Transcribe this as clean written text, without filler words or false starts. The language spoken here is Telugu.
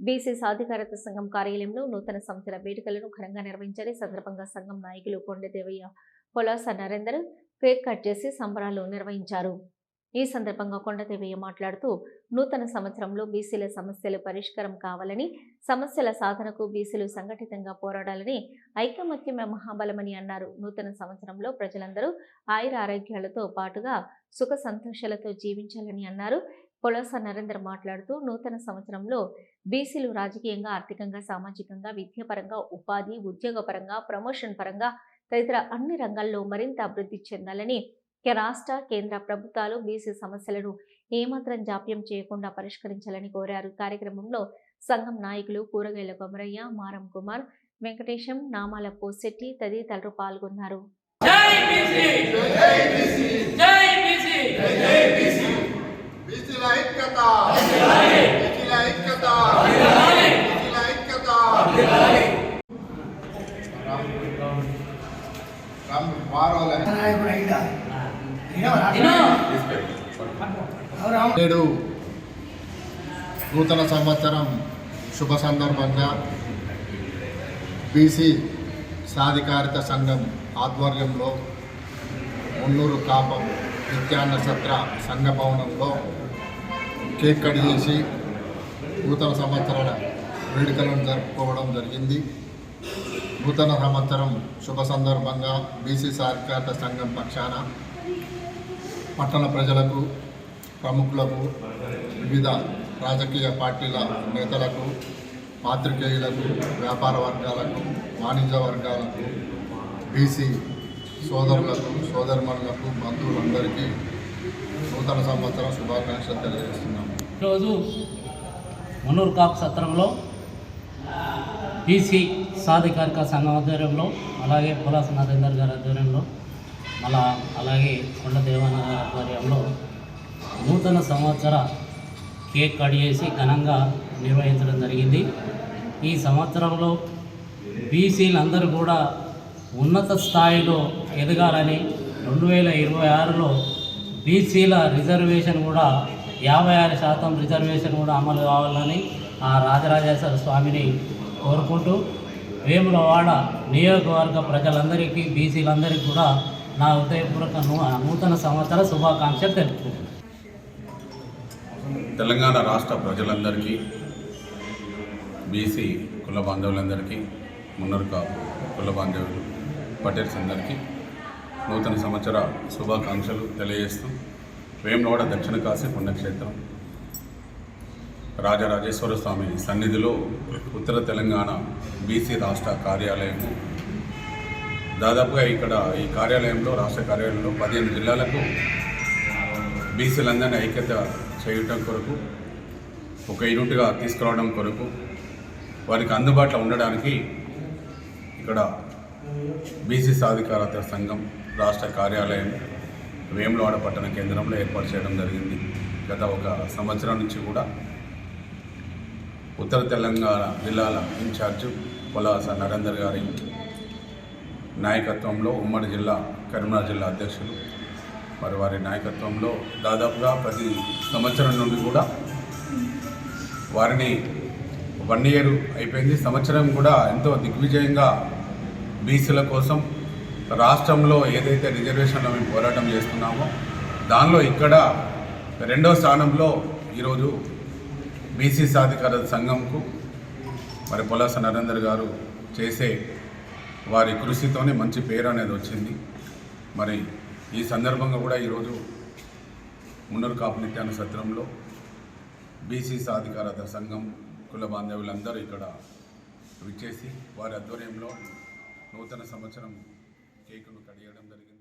బీసీ సాధికారత సంఘం కార్యాలయంలో నూతన సంవత్సర వేడుకలను ఘనంగా నిర్వహించారు. ఈ సందర్భంగా సంఘం నాయకులు కొండదేవయ్య, పొలాస నరేందర్ కేక్ కట్ చేసి సంబరాలు నిర్వహించారు. ఈ సందర్భంగా కొండదేవయ్య మాట్లాడుతూ నూతన సంవత్సరంలో బీసీల సమస్యలు పరిష్కారం కావాలని, సమస్యల సాధనకు బీసీలు సంఘటితంగా పోరాడాలని, ఐకమత్యమే మహాబలమని అన్నారు. నూతన సంవత్సరంలో ప్రజలందరూ ఆయుర ఆరోగ్యాలతో పాటుగా సుఖ సంతోషాలతో జీవించాలని అన్నారు. పొలాస నరేందర్ మాట్లాడుతూ నూతన సంవత్సరంలో బీసీలు రాజకీయంగా, ఆర్థికంగా, సామాజికంగా, విద్యాపరంగా, ఉపాధి, ఉద్యోగపరంగా, ప్రమోషన్ పరంగా తదితర అన్ని రంగాల్లో మరింత అభివృద్ధి చెందాలని, రాష్ట్ర కేంద్ర ప్రభుత్వాలు బీసీ సమస్యలను ఏమాత్రం జాప్యం చేయకుండా పరిష్కరించాలని కోరారు. కార్యక్రమంలో సంఘం నాయకులు కూరగాయల కొమరయ్య, మారం కుమార్, వెంకటేశం, నామాల పోసెట్టి తదితరులు పాల్గొన్నారు. నేడు నూతన సంవత్సరం శుభ సందర్భంగా బీసీ సాధికారిత సంఘం ఆధ్వర్యంలో మున్నూరు కాపం నిత్యాన్న సత్ర సంఘ భవనంలో కేక్ కట్ చేసి నూతన సంవత్సరాల వేడుకలను జరుపుకోవడం జరిగింది. నూతన సంవత్సరం శుభ సందర్భంగా బీసీ సాధికారిత సంఘం పక్షాన పట్టణ ప్రజలకు, ప్రముఖులకు, వివిధ రాజకీయ పార్టీల నేతలకు, పాత్రికేయులకు, వ్యాపార వర్గాలకు, వాణిజ్య వర్గాలకు, బీసీ సోదరులకు, సోదరిమణులకు, బంధువులందరికీ నూతన సంవత్సరం శుభాకాంక్షలు తెలియజేస్తున్నాము. ఈరోజు మున్నూరు కాపు సత్రంలో బీసీ సాధికారిక సంఘం ఆధ్వర్యంలో, అలాగే పొలాస నరేందర్ గారి ఆధ్వర్యంలో, అలాగే కొండదేవన్న గారి ఆధ్వర్యంలో నూతన సంవత్సర కేక్ కట్ చేసి ఘనంగా నిర్వహించడం జరిగింది. ఈ సంవత్సరంలో బీసీలందరూ కూడా ఉన్నత స్థాయిలో ఎదగాలని, 2026లో బీసీల రిజర్వేషన్ కూడా 56% రిజర్వేషన్ కూడా అమలు కావాలని ఆ రాజరాజేశ్వర స్వామిని కోరుకుంటూ, వేములవాడ నియోజకవర్గ ప్రజలందరికీ, బీసీలందరికీ కూడా నా హృదయపూర్వక నూతన సంవత్సర శుభాకాంక్షలు తెలుపుకుంటున్నాను. తెలంగాణ రాష్ట్ర ప్రజలందరికీ, బీసీ కుల బాంధవులందరికీ, మున్నూరు కాపు కుల బాంధవులు, పటేల్స్ అందరికీ నూతన సంవత్సర శుభాకాంక్షలు తెలియజేస్తూ, వేములవాడ దక్షిణ కాశీ పుణ్యక్షేత్రం రాజరాజేశ్వర స్వామి సన్నిధిలో ఉత్తర తెలంగాణ బీసీ రాష్ట్ర కార్యాలయము దాదాపుగా ఇక్కడ ఈ కార్యాలయంలో, రాష్ట్ర కార్యాలయంలో 15 జిల్లాలకు బీసీలందరినీ ఐక్యత చేయటం కొరకు, ఒక యూనిట్గా తీసుకురావడం కొరకు, వారికి అందుబాటులో ఉండడానికి ఇక్కడ బీసీ సాధికారత సంఘం రాష్ట్ర కార్యాలయం వేములవాడ పట్టణ కేంద్రంలో ఏర్పాటు చేయడం జరిగింది. గత ఒక సంవత్సరం నుంచి కూడా ఉత్తర తెలంగాణ జిల్లాల ఇన్ఛార్జు పొలాస నరేందర్ గారి నాయకత్వంలో, ఉమ్మడి జిల్లా కరీంనగర్ జిల్లా అధ్యక్షులు వారి నాయకత్వంలో దాదాపుగా ప్రతి సంవత్సరం నుండి కూడా వారిని 1 year అయిపోయింది. సంవత్సరం కూడా ఎంతో దిగ్విజయంగా బీసీల కోసం రాష్ట్రంలో ఏదైతే రిజర్వేషన్లో మేము పోరాటం చేస్తున్నామో దానిలో ఇక్కడ 2వ స్థానంలో ఈరోజు బీసీ సాధికారత సంఘంకు పొలాస నరేందర్ గారు చేసే వారి కృషితోనే మంచి పేరు అనేది వచ్చింది. ఈ సందర్భంగా కూడా ఈరోజు మున్నూరు కాపు నిత్యాన్న సత్రంలో బీసీ సాధికారత సంఘం కుల బాంధవులందరూ ఇక్కడ విచ్చేసి వారి ఆధ్వర్యంలో నూతన సంవత్సరం కేకును కట్ చేయడం జరిగింది.